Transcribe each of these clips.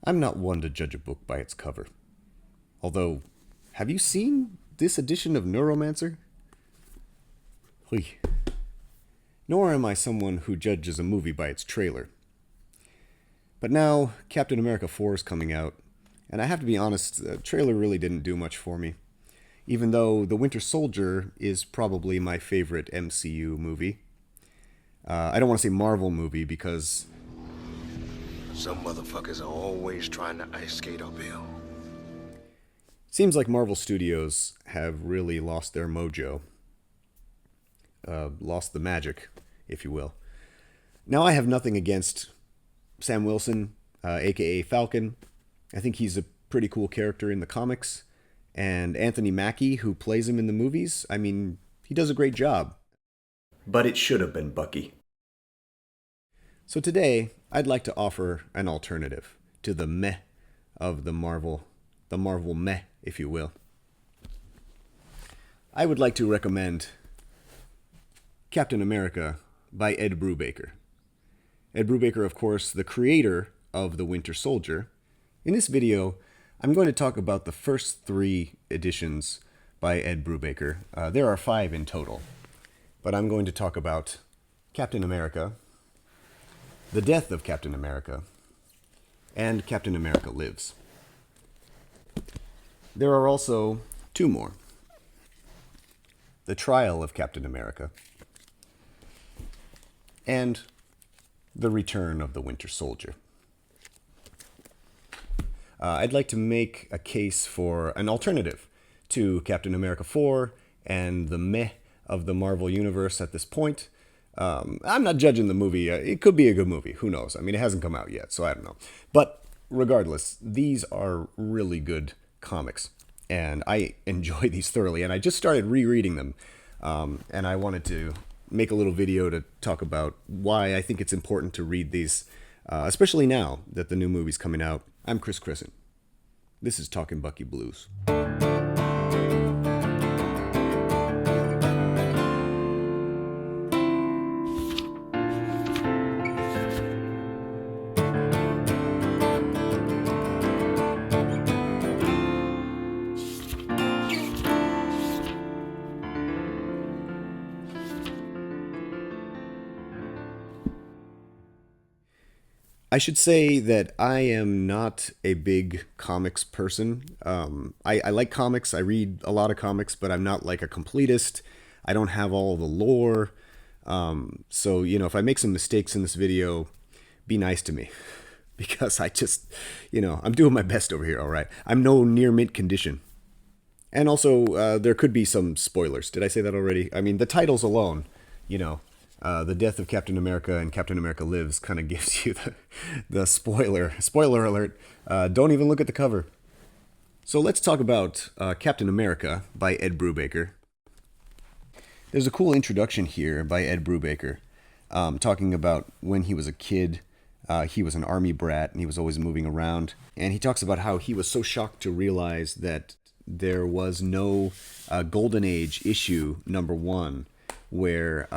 I'm not one to judge a book by its cover. Although, have you seen this edition of Neuromancer? Hui. Nor am I someone who judges a movie by its trailer. But now, Captain America 4 is coming out, and I have to be honest, the trailer really didn't do much for me. Even though The Winter Soldier is probably my favorite MCU movie. I don't want to say Marvel movie because some motherfuckers are always trying to ice skate uphill. Seems like Marvel Studios have really lost their mojo. Lost the magic, if you will. Now, I have nothing against Sam Wilson, aka Falcon. I think he's a pretty cool character in the comics. And Anthony Mackie, who plays him in the movies, I mean, he does a great job. But it should have been Bucky. So today, I'd like to offer an alternative to the meh of the Marvel meh, if you will. I would like to recommend Captain America by Ed Brubaker. Ed Brubaker, of course, the creator of The Winter Soldier. In this video, I'm going to talk about the first 3 editions by Ed Brubaker. There are 5 in total. But I'm going to talk about Captain America, the death of Captain America, and Captain America Lives. There are also 2 more. The Trial of Captain America, and The Return of the Winter Soldier. I'd like to make a case for an alternative to Captain America 4 and the meh of the Marvel Universe at this point. I'm not judging the movie. It could be a good movie. Who knows? I mean, it hasn't come out yet, so I don't know. But regardless, these are really good comics, and I enjoy these thoroughly. And I just started rereading them, and I wanted to make a little video to talk about why I think it's important to read these, especially now that the new movie's coming out. I'm Chris Crescent. This is Talking Bucky Blues. I should say that I am not a big comics person. I like comics. I read a lot of comics, but I'm not like a completist. I don't have all the lore. So, if I make some mistakes in this video, be nice to me. Because I just, I'm doing my best over here, all right? I'm no near mint condition. And also, there could be some spoilers. Did I say that already? I mean, the titles alone, the death of Captain America and Captain America Lives kind of gives you the spoiler. Spoiler alert. Don't even look at the cover. So let's talk about Captain America by Ed Brubaker. There's a cool introduction here by Ed Brubaker, talking about when he was a kid. He was an army brat and he was always moving around. And he talks about how he was so shocked to realize that there was no Golden Age issue #1 where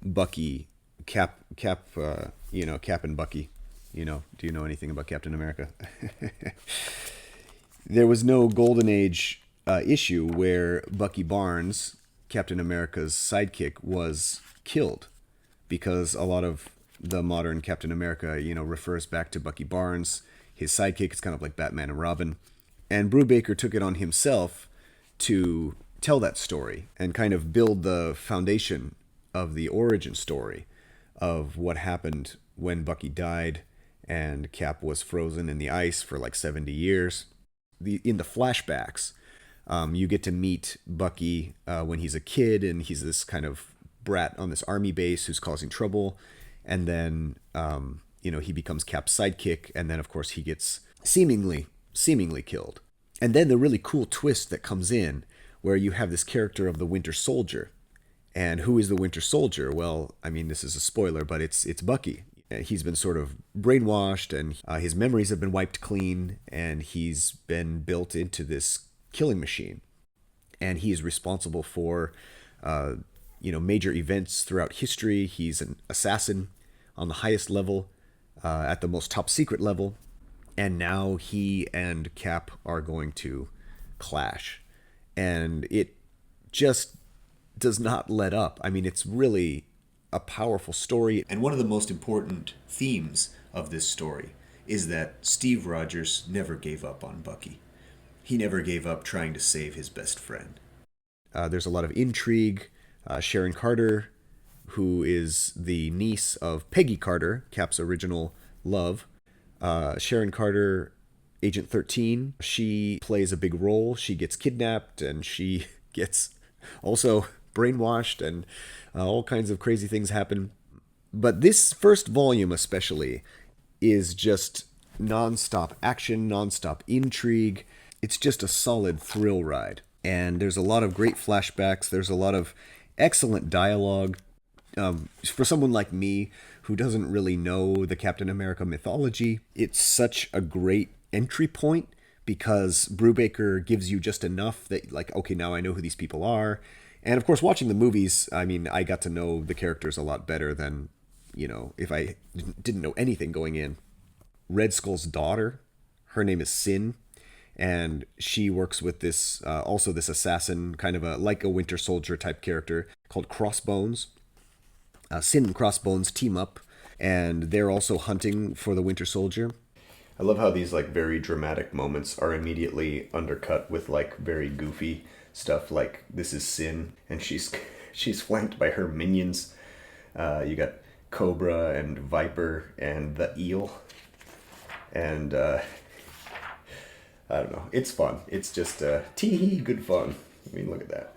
Bucky, Cap and Bucky, do you know anything about Captain America? There was no Golden Age issue where Bucky Barnes, Captain America's sidekick, was killed, because a lot of the modern Captain America, refers back to Bucky Barnes, his sidekick. It's kind of like Batman and Robin. And Brubaker took it on himself to tell that story and kind of build the foundation of the origin story of what happened when Bucky died and Cap was frozen in the ice for like 70 years. In the flashbacks, you get to meet Bucky when he's a kid, and he's this kind of brat on this army base who's causing trouble. And then, he becomes Cap's sidekick, and then, of course, he gets seemingly killed. And then the really cool twist that comes in, where you have this character of the Winter Soldier. And who is the Winter Soldier? Well, I mean, this is a spoiler, but it's Bucky. He's been sort of brainwashed, and his memories have been wiped clean, and he's been built into this killing machine. And he is responsible for, major events throughout history. He's an assassin on the highest level, at the most top secret level. And now he and Cap are going to clash. And it just does not let up. I mean, it's really a powerful story. And one of the most important themes of this story is that Steve Rogers never gave up on Bucky. He never gave up trying to save his best friend. There's a lot of intrigue. Sharon Carter, who is the niece of Peggy Carter, Cap's original love. Sharon Carter, Agent 13, she plays a big role. She gets kidnapped and she gets also brainwashed, and all kinds of crazy things happen. But this first volume especially is just nonstop action, nonstop intrigue. It's just a solid thrill ride. And there's a lot of great flashbacks. There's a lot of excellent dialogue. For someone like me who doesn't really know the Captain America mythology, it's such a great entry point because Brubaker gives you just enough that, like, okay, now I know who these people are. And of course, watching the movies, I mean, I got to know the characters a lot better than, if I didn't know anything going in. Red Skull's daughter, her name is Sin, and she works with this, also this assassin, kind of like a Winter Soldier type character called Crossbones. Sin and Crossbones team up, and they're also hunting for the Winter Soldier. I love how these very dramatic moments are immediately undercut with very goofy stuff. Like, this is Sin, and she's flanked by her minions. You got Cobra and Viper and the Eel, and I don't know. It's fun. It's just tee-hee, good fun. I mean, look at that.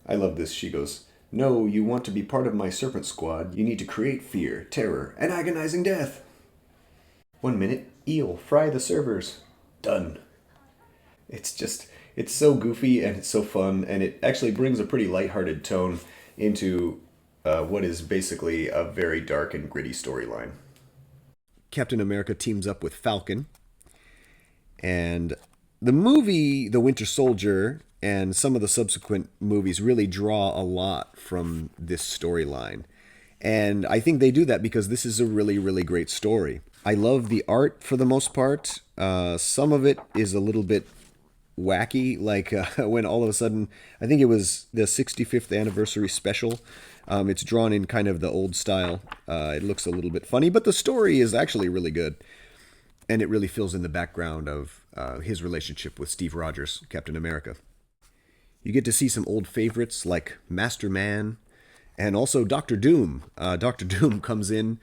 I love this. She goes, "No, you want to be part of my Serpent Squad. You need to create fear, terror, and agonizing death. 1 minute, Eel, fry the servers. Done." It's so goofy and it's so fun, and it actually brings a pretty lighthearted tone into what is basically a very dark and gritty storyline. Captain America teams up with Falcon, and the movie The Winter Soldier and some of the subsequent movies really draw a lot from this storyline. And I think they do that because this is a really, really great story. I love the art for the most part. Some of it is a little bit wacky, like when all of a sudden, I think it was the 65th anniversary special. It's drawn in kind of the old style. It looks a little bit funny, but the story is actually really good. And it really fills in the background of his relationship with Steve Rogers, Captain America. You get to see some old favorites like Masterman and also Dr. Doom. Dr. Doom comes in.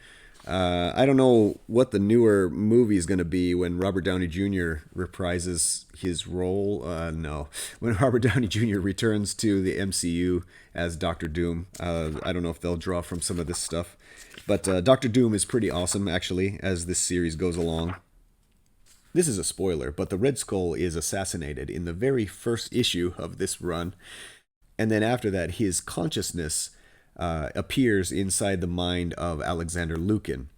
I don't know what the newer movie is going to be when Robert Downey Jr. reprises his role. No. When Robert Downey Jr. returns to the MCU as Dr. Doom. I don't know if they'll draw from some of this stuff. But Dr. Doom is pretty awesome, actually, as this series goes along. This is a spoiler, but the Red Skull is assassinated in the very first issue of this run. And then after that, his consciousness appears inside the mind of Aleksander Lukin.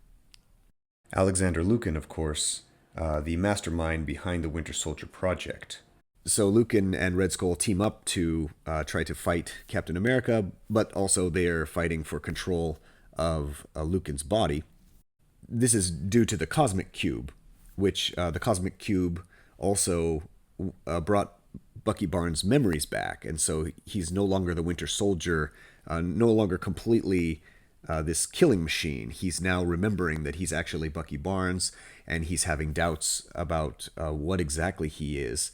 Aleksander Lukin, of course, the mastermind behind the Winter Soldier project. So Lukin and Red Skull team up to try to fight Captain America, but also they are fighting for control of Lukin's body. This is due to the Cosmic Cube, which the Cosmic Cube also brought Bucky Barnes' memories back, and so he's no longer the Winter Soldier, no longer completely this killing machine. He's now remembering that he's actually Bucky Barnes, and he's having doubts about what exactly he is,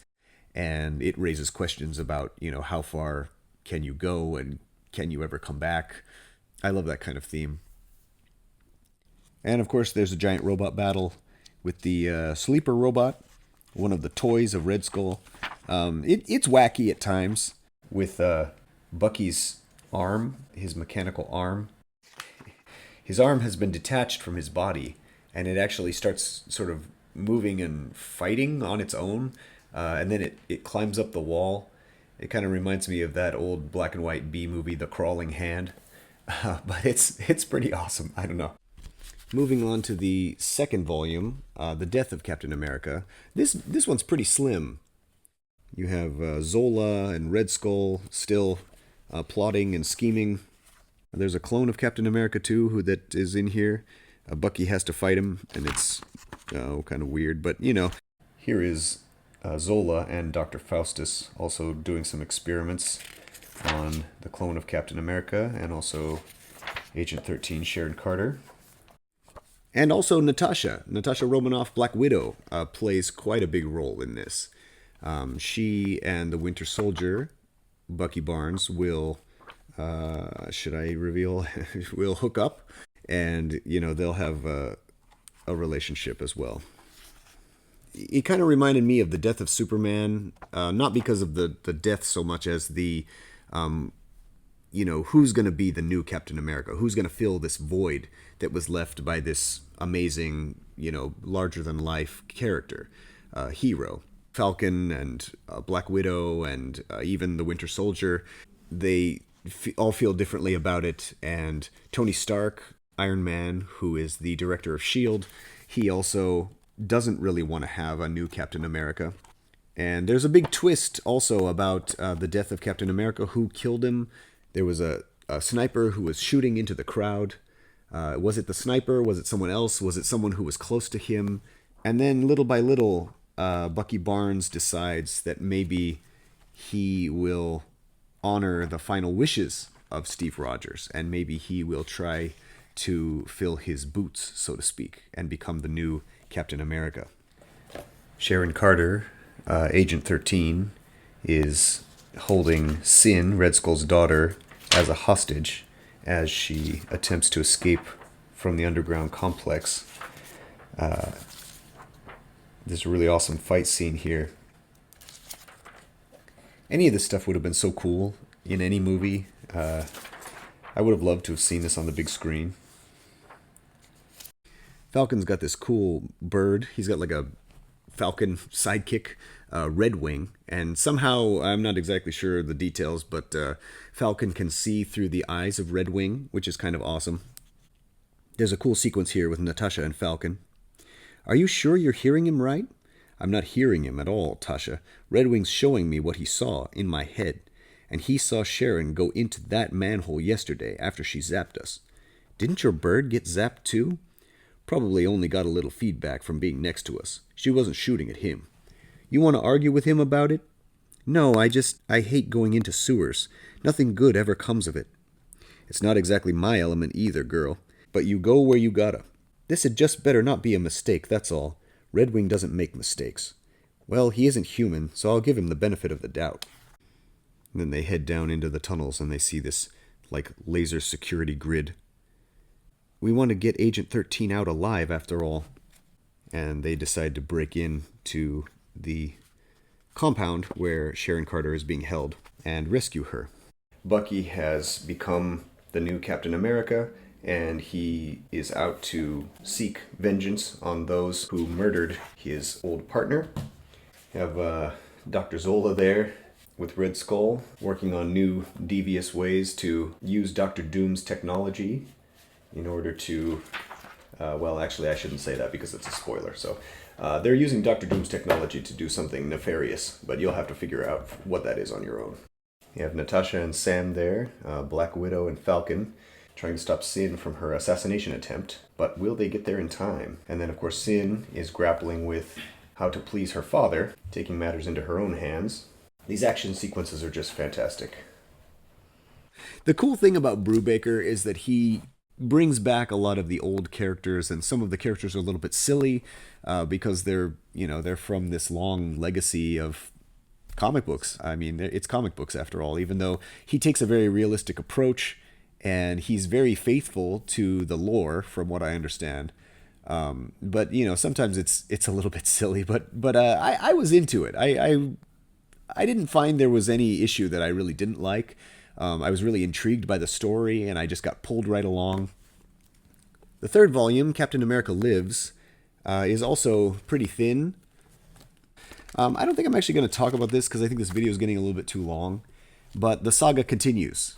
and it raises questions about, how far can you go, and can you ever come back? I love that kind of theme. And of course, there's a giant robot battle with the sleeper robot, one of the toys of Red Skull. It's wacky at times with Bucky's arm, his mechanical arm. His arm has been detached from his body, and it actually starts sort of moving and fighting on its own, and then it climbs up the wall. It kind of reminds me of that old black and white B movie, The Crawling Hand, but it's pretty awesome. I don't know. Moving on to the second volume, The Death of Captain America. This one's pretty slim. You have Zola and Red Skull still plotting and scheming. There's a clone of Captain America too, that is in here. Bucky has to fight him, and it's kind of weird. But, here is Zola and Dr. Faustus also doing some experiments on the clone of Captain America, and also Agent 13 Sharon Carter. And also Natasha Romanoff, Black Widow, plays quite a big role in this. She and the Winter Soldier, Bucky Barnes, will, should I reveal, will hook up, and, they'll have a relationship as well. It kind of reminded me of the death of Superman, not because of the death so much as the, who's going to be the new Captain America? Who's going to fill this void that was left by this amazing, larger-than-life character, hero? Falcon and Black Widow and even the Winter Soldier, they all feel differently about it. And Tony Stark, Iron Man, who is the director of S.H.I.E.L.D., he also doesn't really want to have a new Captain America. And there's a big twist also about the death of Captain America, who killed him. There was a sniper who was shooting into the crowd. Was it the sniper? Was it someone else? Was it someone who was close to him? And then little by little, Bucky Barnes decides that maybe he will honor the final wishes of Steve Rogers, and maybe he will try to fill his boots, so to speak, and become the new Captain America. Sharon Carter, Agent 13, is holding Sin, Red Skull's daughter, as a hostage as she attempts to escape from the underground complex. There's a really awesome fight scene here. Any of this stuff would have been so cool in any movie. I would have loved to have seen this on the big screen. Falcon's got this cool bird. He's got like a Falcon sidekick, Redwing, and somehow, I'm not exactly sure the details, but Falcon can see through the eyes of Redwing, which is kind of awesome. There's a cool sequence here with Natasha and Falcon. Are you sure you're hearing him right? I'm not hearing him at all, Tasha. Redwing's showing me what he saw in my head, and he saw Sharon go into that manhole yesterday after she zapped us. Didn't your bird get zapped too? Probably only got a little feedback from being next to us. She wasn't shooting at him. You want to argue with him about it? No, I hate going into sewers. Nothing good ever comes of it. It's not exactly my element either, girl, but you go where you gotta. This had just better not be a mistake, that's all. Redwing doesn't make mistakes. Well, he isn't human, so I'll give him the benefit of the doubt. And then they head down into the tunnels and they see this, laser security grid. We want to get Agent 13 out alive, after all. And they decide to break in to the compound where Sharon Carter is being held and rescue her. Bucky has become the new Captain America, and he is out to seek vengeance on those who murdered his old partner. You have Dr. Zola there with Red Skull, working on new devious ways to use Dr. Doom's technology in order to... well, actually, I shouldn't say that because it's a spoiler. So they're using Dr. Doom's technology to do something nefarious, but you'll have to figure out what that is on your own. You have Natasha and Sam there, Black Widow and Falcon, trying to stop Sin from her assassination attempt, but will they get there in time? And then, of course, Sin is grappling with how to please her father, taking matters into her own hands. These action sequences are just fantastic. The cool thing about Brubaker is that he brings back a lot of the old characters, and some of the characters are a little bit silly because they're from this long legacy of comic books. I mean, it's comic books after all, even though he takes a very realistic approach. And he's very faithful to the lore, from what I understand. But sometimes it's a little bit silly. But I was into it. I didn't find there was any issue that I really didn't like. I was really intrigued by the story, and I just got pulled right along. The third volume, Captain America Lives, is also pretty thin. I don't think I'm actually going to talk about this because I think this video is getting a little bit too long. But the saga continues.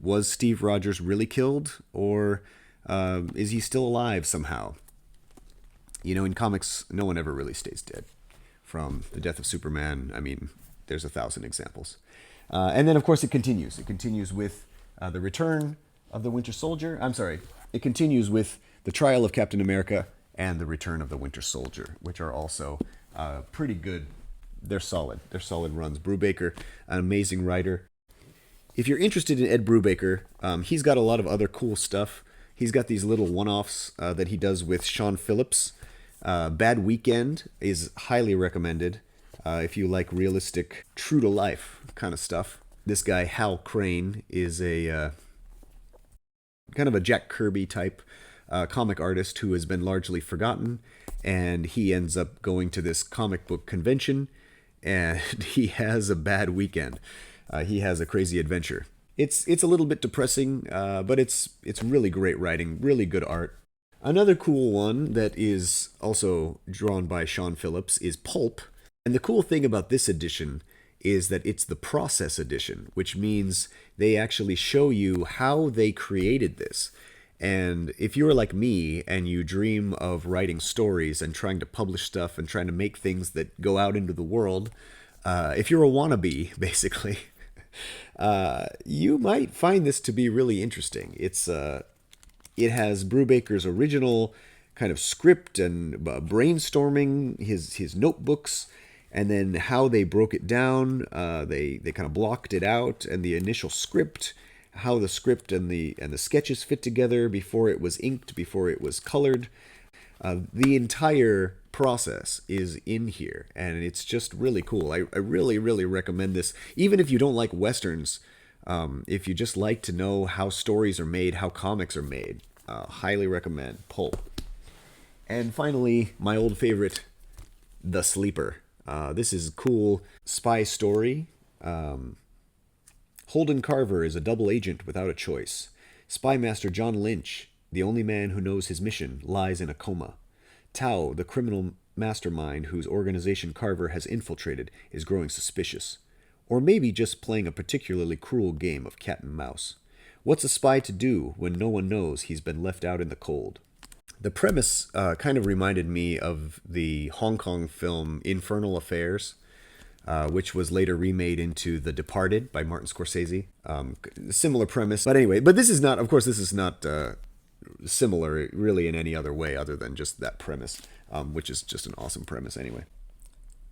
Was Steve Rogers really killed, or is he still alive somehow? In comics, no one ever really stays dead. From the death of Superman, I mean, there's 1,000 examples. And then, of course, it continues. It continues with the return of the Winter Soldier. I'm sorry. It continues with The Trial of Captain America, and The Return of the Winter Soldier, which are also pretty good. They're solid. They're solid runs. Brubaker, an amazing writer. If you're interested in Ed Brubaker, he's got a lot of other cool stuff. He's got these little one-offs that he does with Sean Phillips. Bad Weekend is highly recommended if you like realistic, true-to-life kind of stuff. This guy, Hal Crane, is a kind of a Jack Kirby type comic artist who has been largely forgotten, and he ends up going to this comic book convention, and he has a bad weekend. He has a crazy adventure. It's a little bit depressing, but it's really great writing, really good art. Another cool one that is also drawn by Sean Phillips is Pulp. And the cool thing about this edition is that it's the process edition, which means they actually show you how they created this. And if you're like me and you dream of writing stories and trying to publish stuff and trying to make things that go out into the world, if you're a wannabe, basically, you might find this to be really interesting. It has Brubaker's original kind of script and brainstorming, his notebooks, and then how they broke it down. They kind of blocked it out, and the initial script, how the script and the sketches fit together before it was inked, before it was colored. The entire process is in here, and it's just really cool. I really, really recommend this. Even if you don't like Westerns, if you just like to know how stories are made, how comics are made, highly recommend Pulp. And finally, my old favorite, The Sleeper. This is a cool spy story. Holden Carver is a double agent without a choice. Spy Master John Lynch, the only man who knows his mission, lies in a coma. Tao, the criminal mastermind whose organization Carver has infiltrated, is growing suspicious. Or maybe just playing a particularly cruel game of cat and mouse. What's a spy to do when no one knows he's been left out in the cold? The premise kind of reminded me of the Hong Kong film Infernal Affairs, which was later remade into The Departed by Martin Scorsese. Similar premise. But anyway, this is not, of course, this is not similar really in any other way other than just that premise, which is just an awesome premise anyway.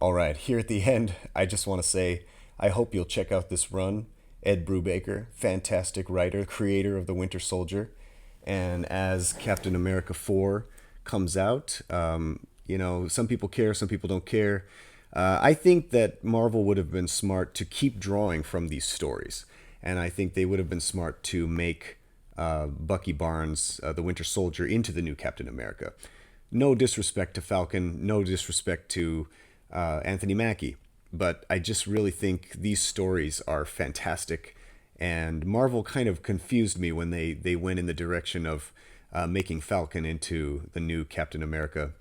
All right, here at the end, I just want to say, I hope you'll check out this run. Ed Brubaker, fantastic writer, creator of The Winter Soldier. And as Captain America 4 comes out, some people care, some people don't care. I think that Marvel would have been smart to keep drawing from these stories. And I think they would have been smart to make Bucky Barnes, the Winter Soldier, into the new Captain America. No disrespect to Falcon, no disrespect to Anthony Mackie. But I just really think these stories are fantastic. And Marvel kind of confused me when they went in the direction of making Falcon into the new Captain America.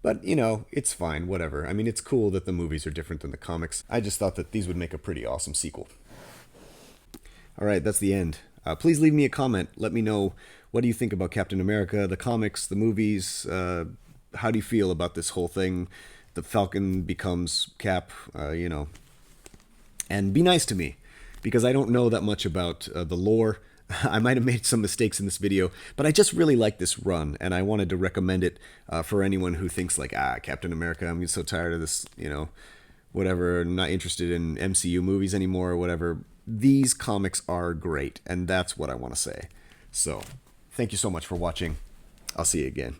But, it's fine, whatever. I mean, it's cool that the movies are different than the comics. I just thought that these would make a pretty awesome sequel. All right, that's the end. Please leave me a comment. Let me know, what do you think about Captain America, the comics, the movies? How do you feel about this whole thing? The Falcon becomes Cap, And be nice to me, because I don't know that much about the lore. I might have made some mistakes in this video, but I just really like this run, and I wanted to recommend it for anyone who thinks like, Captain America, I'm so tired of this, whatever, I'm not interested in MCU movies anymore or whatever. These comics are great, and that's what I want to say. So, thank you so much for watching. I'll see you again.